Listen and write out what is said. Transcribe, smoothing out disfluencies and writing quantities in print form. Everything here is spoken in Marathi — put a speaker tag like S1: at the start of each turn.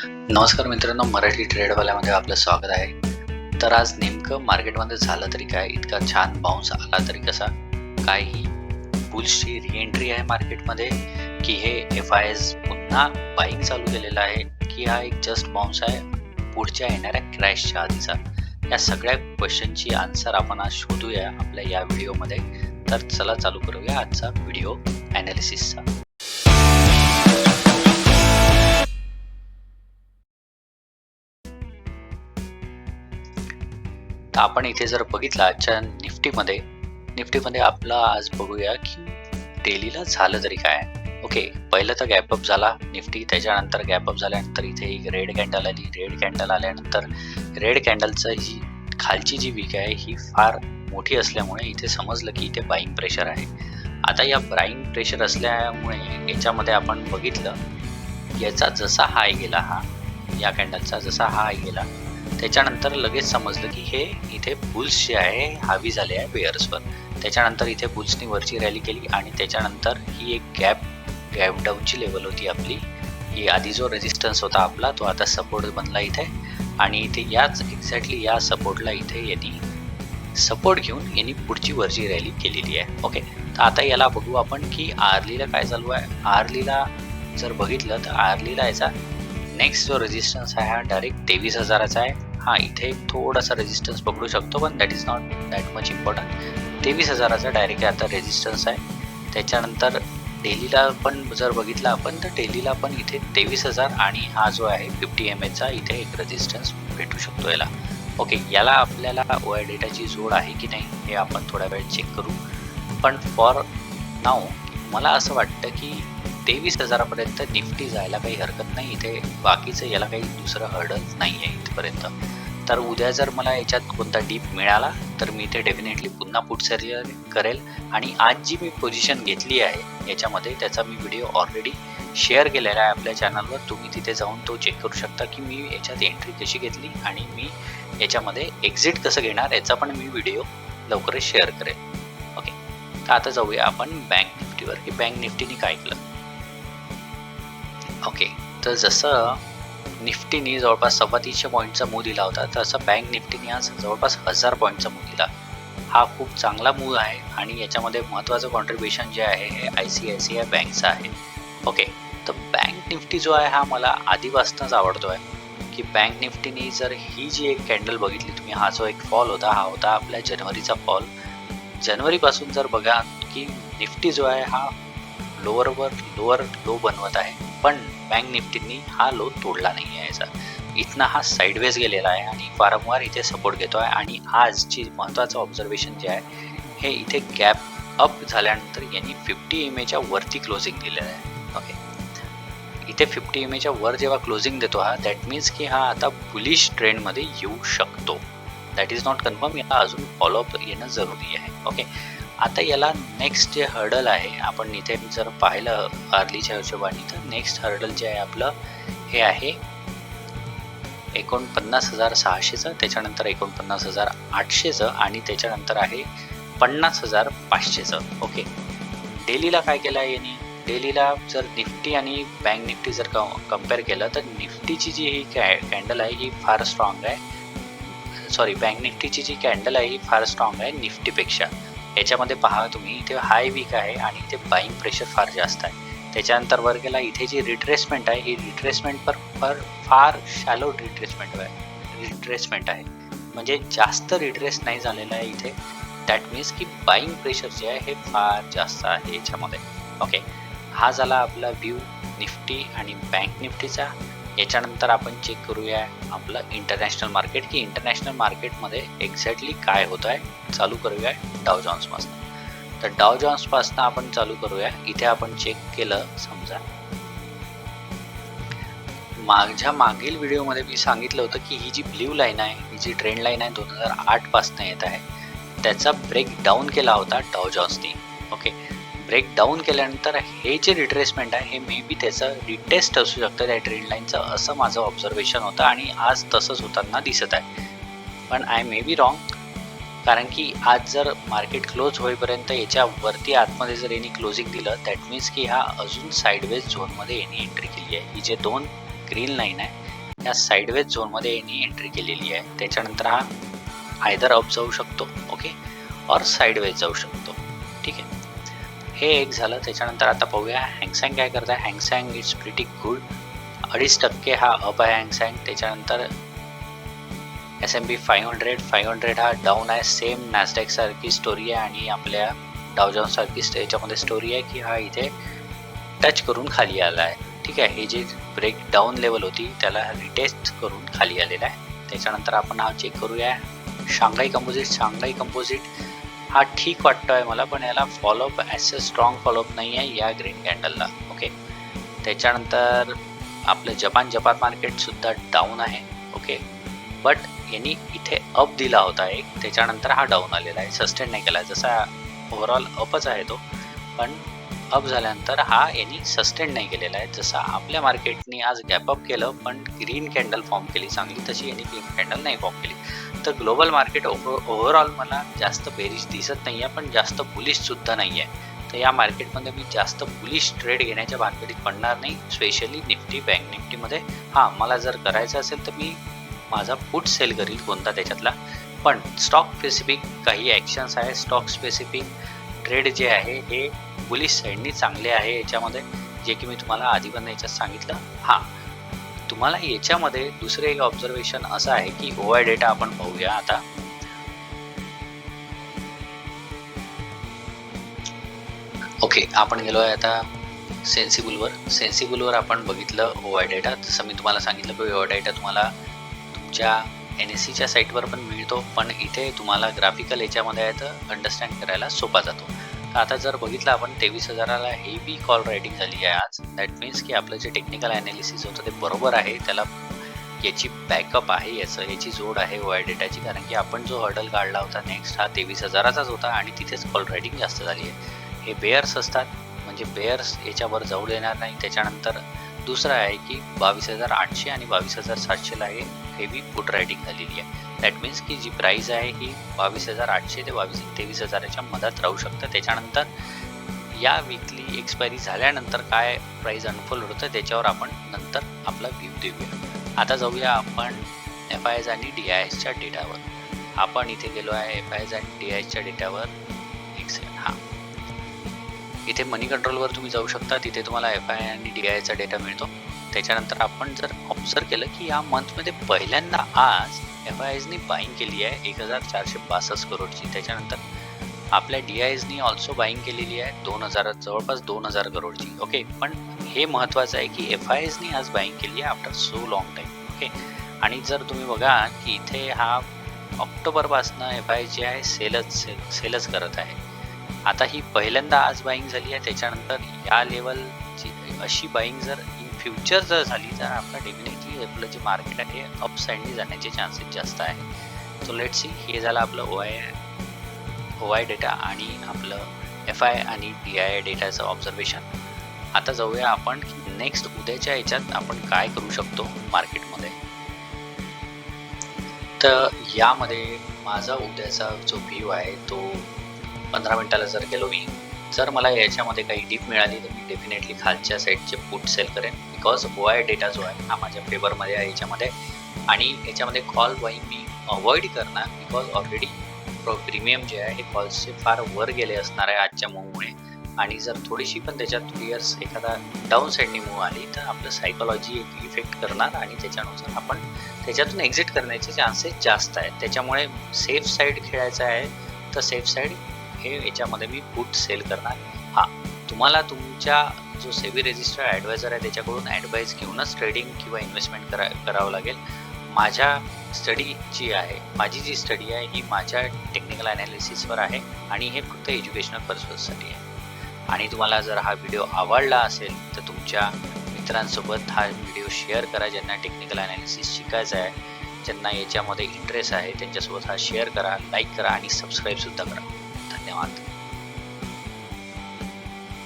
S1: नमस्कार मित्रांनो, मराठी ट्रेडवाल्यामध्ये आपलं स्वागत आहे. तर आज नेमकं मार्केटमध्ये झालं तरी काय? इतका छान बाउन्स आला तरी कसा? काय ही बुल्सची रिएंट्री आहे मार्केटमध्ये, की हे एफ-आयज पुन्हा बाईंग चालू केलेलं आहे, की हा एक जस्ट बाउन्स आहे पुढच्या येणाऱ्या क्रॅशच्या आधीचा? या सगळ्या क्वेश्चनची आन्सर आपण आज शोधूया आपल्या या व्हिडिओमध्ये. तर चला चालू करूया आजचा व्हिडिओ ॲनालिसिसचा. तर आपण इथे जर बघितलं आजच्या निफ्टीमध्ये आपला आज बघूया की डेलीला झालं तरी काय. ओके, पहिलं तर गॅपअप झाला निफ्टी, त्याच्यानंतर गॅपअप झाल्यानंतर इथे एक रेड कॅन्डल आली. रेड कॅन्डल आल्यानंतर रेड कॅन्डलचं ही खालची जी वीक आहे ही फार मोठी असल्यामुळे इथे समजलं की इथे बाईंग प्रेशर आहे. आता या बाईंग प्रेशर असल्यामुळे याच्यामध्ये आपण बघितलं याचा जसा हाय गेला, या कॅन्डलचा जसा हाय गेला, त्याच्यानंतर लगेच समजलं की हे इथे बुल्स जे आहे हावी झाले आहे बेअर्सवर. त्याच्यानंतर इथे बुल्सनी वरची रॅली केली आणि त्याच्यानंतर ही एक गॅप डाऊनची लेवल होती आपली. ही आधी जो रेजिस्टन्स होता आपला तो आता सपोर्ट बनला इथे, आणि इथे याच एक्झॅक्टली या सपोर्टला इथे यांनी सपोर्ट घेऊन यांनी पुढची वरची रॅली केलेली आहे. ओके, तर आता याला बघू आपण की आर्लीला काय चालू आहे. आर्लीला जर बघितलं तर आर्लीला याचा नेक्स्ट जो रेजिस्टन्स आहे हा डायरेक्ट 23,000चा आहे. इथे थोडासा रेजिस्टन्स पकडू शकतो, पण that is not that much important. 23,000चा डायरेक्ट आता रेजिस्टन्स आहे. त्याच्यानंतर डेलीला पण जर बघितलं आपण तर डेलीला पण इथे 23,000 आणि हा जो आहे 50 MAचा इथे एक रेजिस्टन्स भेटू शकतो याला. ओके, याला आपल्याला OI डेटाची जोड आहे की नाही हे आपण थोड्या वेळ चेक करू. पण फॉर नाव मला असं वाटतं की 23,000पर्यंत निफ्टी जायला काही हरकत नाही. इथे बाकीचं याला काही दुसरं हर्डल नाही आहे इथपर्यंत. तर उद्या जर मला याच्यात कोणता डीप मिळाला तर मी इथे डेफिनेटली पुन्हा पुट सर्च करेल. आणि आज जी मी पोझिशन घेतली आहे याच्यामध्ये त्याचा मी व्हिडिओ ऑलरेडी शेअर केलेला आहे आपल्या चॅनलवर. तुम्ही तिथे जाऊन तो चेक करू शकता की मी याच्यात एंट्री कशी घेतली आणि मी याच्यामध्ये एक्झिट कसं घेणार याचा पण मी व्हिडिओ लवकरच शेअर करेल. ओके, तर आता जाऊया आपण बँक निफ्टीवर की बँक निफ्टीने काय केलं. ओके, तर जसं निफ्टीने जवळपास 350 पॉईंटचा मूव दिला होता तसं बँक निफ्टीने आज जवळपास 1000 पॉईंटचा मूव दिला. हा खूप चांगला मूव आहे आणि याच्यामध्ये महत्त्वाचं कॉन्ट्रीब्युशन जे आहे हे ICICI बँकचं आहे. ओके, तर बँक निफ्टी जो आहे हा मला आधीपासूनच आवडतो आहे की बँक निफ्टीने जर ही जी एक कॅन्डल बघितली तुम्ही, हा जो एक फॉल होता हा होता आपल्या जानेवारीचा फॉल. जानेवारीपासून जर बघा की निफ्टी जो आहे हा लोअर लो बनवत आहे, पण बँक निफ्टीनी हा लो तोडला नाही आहे. याचा इथनं हा साईडवेज गेलेला आहे आणि वारंवार इथे सपोर्ट घेतो आहे. आणि आजची महत्त्वाचं ऑब्झर्वेशन जे आहे हे इथे गॅप अप झाल्यानंतर यांनी 50 MAच्या वरती क्लोजिंग दिलेलं आहे. ओके, इथे 50 MAच्या वर जेव्हा क्लोजिंग देतो हा दॅट मीन्स की हा आता बुलिश ट्रेंडमध्ये येऊ शकतो. दॅट इज नॉट कन्फर्म, याला अजून फॉलोअप येणं जरुरी आहे. ओके, आता याला नेक्स्ट जे हर्डल आहे आपण इथे जर पाहिलं अर्लीच्या हिशोबाने तर नेक्स्ट हर्डल जे आहे आपलं हे आहे 49,600चं, त्याच्यानंतर 49,800चं आणि त्याच्यानंतर आहे 50,500चं. ओके, डेलीला काय केलं आहे यांनी. डेलीला जर निफ्टी आणि बँक निफ्टी जर कम्पेअर केलं तर निफ्टीची जी ही कॅन्डल आहे ही फार स्ट्रॉंग आहे. सॉरी, बँक निफ्टीची जी कॅन्डल आहे ही फार स्ट्रॉंग आहे निफ्टीपेक्षा. याच्यामध्ये पहा तुम्ही इथे हाय वीक आहे आणि इथे बाईंग प्रेशर फार जास्त आहे. त्याच्यानंतर वर गेला इथे जी रिट्रेसमेंट आहे ही रिट्रेसमेंट पर फार शॅलो रिट्रेसमेंट आहे, म्हणजे जास्त रिट्रेस नाही झालेला आहे इथे. दॅट मीन्स की बाईंग प्रेशर जे आहे हे फार जास्त आहे याच्यामध्ये. ओके, हा झाला आपला व्ह्यू निफ्टी आणि बँक निफ्टीचा. याच्यानंतर आपण चेक करूया आपलं इंटरनॅशनल मार्केट की इंटरनॅशनल मार्केटमध्ये एक्झॅक्टली काय होत आहे. चालू करूया डाव जॉन्सपासून. तर डाव जॉन्सपासून आपण चालू करूया. इथे आपण चेक केलं समजा माझ्या मागील व्हिडिओमध्ये मी सांगितलं होतं की ही जी ब्ल्यू लाईन आहे ही जी ट्रेंड लाईन आहे 2008 पासून येत आहे त्याचा ब्रेक डाऊन केला होता डाव जॉन्सने. ओके, ब्रेक डाऊन केल्यानंतर हे जे रिट्रेसमेंट आहे हे मे बी त्याचं रिटेस्ट असू शकतं त्या ट्रेंड लाईनचं, असं माझं ऑब्झर्वेशन होतं आणि आज तसंच होताना दिसत आहे. पण आय मे बी रॉंग, कारण की आज जर मार्केट क्लोज होईपर्यंत याच्यावरती आतमध्ये जर यांनी क्लोजिंग दिलं दॅट मीन्स की हा अजून साईडवेज झोनमध्ये यांनी एंट्री केली आहे. ही जे दोन ग्रीन लाईन आहे या साईडवेज झोनमध्ये यांनी एंट्री केलेली आहे. त्याच्यानंतर हा आयदर अप जाऊ शकतो, ओके, और साईडवेज जाऊ शकतो. ठीक आहे, हे एक झालं. त्याच्यानंतर आता पाहूया हँगसँग काय करत आहे. हँगसँग इट्स प्रिटी गुड, 2.5% हा अप आहे हँगसँग. त्याच्यानंतर S&P 500 हा डाऊन आहे. सेम नॅसडॅक सारखी स्टोरी आहे आणि आपल्या डाव जोन्स सारखी याच्यामध्ये स्टोरी आहे की हा इथे टच करून खाली आला आहे. ठीक आहे, हे जे ब्रेक डाऊन लेवल होती त्याला रिटेस्ट करून खाली आलेला आहे. त्याच्यानंतर आपण हा चेक करूया शांघाई कंपोजिट हा ठीक वाटतोय मला, पण याला फॉलोअप ॲज स्ट्रॉंग फॉलोअप नाही आहे या ग्रीन कॅन्डलला. ओके, त्याच्यानंतर आपलं जपान मार्केट सुद्धा डाऊन आहे. ओके, बट यांनी इथे अप दिला होता एक, त्याच्यानंतर हा डाऊन आलेला आहे, सस्टेन नाही केला. जसा ओव्हरऑल अपच आहे तो, पण अप झाल्यानंतर हा यांनी सस्टेन नाही केलेला आहे. जसा आपल्या मार्केटनी आज गॅपअप केलं पण ग्रीन कॅन्डल फॉर्म केली चांगली, तशी यांनी ग्रीन कॅन्डल नाही फॉर्म केली. तर ग्लोबल मार्केट ओव्हरऑल मला जास्त बेरिश दिसत नाही आहे, पण जास्त बुलिश सुद्धा नाही आहे. तर या मार्केटमध्ये मी जास्त बुलिश ट्रेड घेण्याच्या भानगडीत पडणार नाही, स्पेशली निफ्टी, बँक निफ्टीमध्ये. हां, मला जर करायचं असेल तर मी माझा पुट सेल करील कोणता त्याच्यातला, पण स्टॉक स्पेसिफिक काही ॲक्शन्स आहे, स्टॉक स्पेसिफिक ट्रेड जे आहे हे बुलिश साईडनी चांगले आहे याच्यामध्ये, जे की मी तुम्हाला आधी पण याच्यात सांगितलं. हां, तुम्हाला याच्यामध्ये दुसरे एक ऑब्झर्वेशन असं आहे की OI डेटा आपण पाहूया आता. ओके, आपण गेलो आहे आता सेन्सिबलवर आपण बघितलं OI डेटा. जसं मी तुम्हाला सांगितलं की OI डेटा तुम्हाला तुमच्या NSEच्या साईटवर पण मिळतो, पण इथे तुम्हाला ग्राफिकल याच्यामध्ये आहे तर अंडरस्टँड करायला सोपा जातो. तर आता जर बघितलं आपण 23,000ला हेवी कॉल रायटिंग झाली आहे आज. दॅट मीन्स की आपलं जे टेक्निकल ॲनालिसिस होतं ते बरोबर आहे, त्याला याची बॅकअप आहे, याची जोड आहे OI डेटाची. कारण की आपण जो हर्डल काढला होता नेक्स्ट हा 23,000चाच होता आणि तिथेच कॉल रायटिंग जास्त झाली आहे. हे बेअर्स असतात, म्हणजे बेअर्स याच्यावर जाऊ देणार नाही. त्याच्यानंतर दुसरं आहे की 22,800 आणि 22,700ला हे हेवी पुट रायटिंग झालेली आहे. दॅट मीन्स की जी प्राईस आहे ही 22,800 ते 23,000च्या मधात राहू शकतं. त्याच्यानंतर या वीकली एक्सपायरी झाल्यानंतर काय प्राईस अनफोल्ड होतं त्याच्यावर आपण नंतर आपला व्ह्यू देऊया. आता जाऊया आपण FIs आणि DISच्या डेटावर. आपण इथे गेलो आहे FIs आणि DISच्या डेटावर. एक सेकंड, हां, इथे मनी कंट्रोलवर तुम्ही जाऊ शकता, तिथे तुम्हाला FI आणि DIचा डेटा मिळतो. त्याच्यानंतर आपण जर ऑब्झर्व केलं की या मंथमध्ये पहिल्यांदा आज FIsनी बाईंग केली आहे 1,462 करोडची. त्याच्यानंतर आपल्या DIsनी ऑल्सो बाईंग केलेली आहे जवळपास 2,000 करोडची. ओके, पण हे महत्त्वाचं आहे की FIsनी आज बाईंग केली आहे after so long time. Okay, आणि जर तुम्ही बघा की इथे हा ऑक्टोबरपासनं FI जे आहे सेलच करत आहे. आता ही पहिल्यांदा आज बाईंग झाली आहे. त्याच्यानंतर या लेवलची अशी बाईंग जर इन फ्युचर जर झाली तर आपलं डेफिनेटली आपलं जे मार्केट आहे हे अप साईडनी जाण्याचे चान्सेस जास्त आहे. सो लेट्स सी, हे झालं आपलं OI डेटा आणि आपलं FI आणि DI डेटाचं ऑब्झर्वेशन. आता जाऊया आपण नेक्स्ट उद्याच्या याच्यात आपण काय करू शकतो मार्केटमध्ये. तर यामध्ये माझा उद्याचा जो व्ह्यू आहे तो 15 मिनिटाला जर गेलो मी, जर मला याच्यामध्ये काही डीप मिळाली तर मी डेफिनेटली खालच्या साईडचे पुट सेल करेन, बिकॉज OI डेटा जो आहे हा माझ्या फेवरमध्ये आहे याच्यामध्ये. आणि याच्यामध्ये कॉल बाईंग मी अवॉइड करणार, बिकॉज ऑलरेडी प्रीमियम जे आहे हे कॉल्सचे फार वर गेले असणार आहे आजच्या मूवमुळे. आणि जर थोडीशी पण त्याच्यात क्लिअर्स एखादा डाऊन साईडनी मूव आली तर आपलं सायकोलॉजी एक इफेक्ट करणार आणि त्याच्यानुसार आपण त्याच्यातून एक्झिट करण्याचे चान्सेस जास्त आहेत. त्याच्यामुळे सेफ साईड खेळायचं आहे तर सेफ साईड हे याच्यामध्ये मी पुट सेल करणार. हां, तुम्हाला तुमच्या जो सेबी रजिस्टर्ड ॲडवायझर आहे त्याच्याकडून ॲडवाईस घेऊनच ट्रेडिंग किंवा इन्व्हेस्टमेंट करावं लागेल. माझी जी स्टडी आहे ही माझ्या टेक्निकल ॲनालिसिसवर आहे आणि हे फक्त एज्युकेशनल पर्पजसाठी आहे. आणि तुम्हाला जर हा व्हिडिओ आवडला असेल तर तुमच्या मित्रांसोबत हा व्हिडिओ शेअर करा, ज्यांना टेक्निकल ॲनालिसिस शिकायचं आहे, ज्यांना याच्यामध्ये इंटरेस्ट आहे त्यांच्यासोबत हा शेअर करा, लाईक करा आणि सबस्क्राईबसुद्धा करा. धन्यवाद.